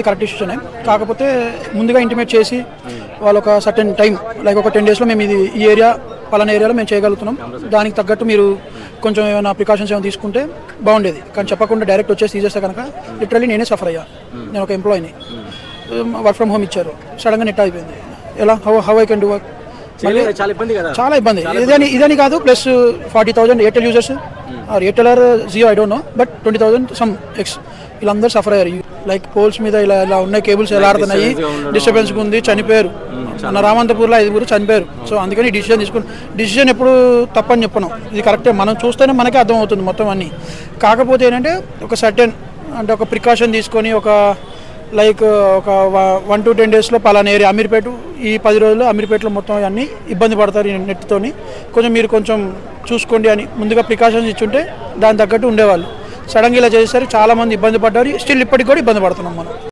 Correct ఇష్యూనే కాకపోతే ముందుగా intimate చేసి వాళ్ళు ఒక సర్టెన్ టైం లైక్ ఒక 10 డేస్లో మేము ఇది ఈ ఏరియా పలానా ఏరియాలో మేము చేయగలుగుతున్నాం, దానికి తగ్గట్టు మీరు కొంచెం ఏమైనా ప్రికాషన్స్ ఏమైనా తీసుకుంటే బాగుండేది. కానీ చెప్పకుండా డైరెక్ట్ వచ్చేసి తీసేస్తే కనుక లిటరల్లీ నేనే సఫర్ అయ్యా. నేను ఒక ఎంప్లాయీని, వర్క్ ఫ్రమ్ హోమ్ ఇచ్చారు, సడన్గా నెట్ అయిపోయింది. ఎలా how I can do work? చాలా ఇబ్బంది. ఇదని కాదు, plus 40,000 Airtel users, Airtel or Jio I don't know, but 20,000 some x వీళ్ళందరూ సఫర్ అయ్యారు. లైక్ పోల్స్ మీద ఇలా ఉన్నాయి, కేబుల్స్ ఎలా ఆడుతున్నాయి, డిస్టర్బెన్స్ ఉంది, చనిపోయారు. మన రామంతపూర్లో 5 చనిపోయారు. సో అందుకని డిసిజన్ ఎప్పుడు తప్పని చెప్పను, ఇది కరెక్టే. మనం చూస్తేనే మనకే అర్థమవుతుంది మొత్తం అన్నీ. కాకపోతే ఏంటంటే ఒక సర్టెన్ అంటే ఒక ప్రికాషన్ తీసుకొని ఒక లైక్ ఒక 1 to 10 డేస్లో పలానా ఏరియా అమీర్పేట, ఈ 10 రోజుల్లో అమీర్పేటలో మొత్తం అన్నీ ఇబ్బంది పడతారు ఈ నెట్తోని, మీరు కొంచెం చూసుకోండి అని ముందుగా ప్రికాషన్స్ ఇచ్చుంటే దాని తగ్గట్టు ఉండేవాళ్ళు. సడన్గా ఇలా చేసేసరికి చాలామంది ఇబ్బంది పడ్డారు. స్టిల్ ఇప్పటికి కూడా ఇబ్బంది పడుతున్నాం మనం.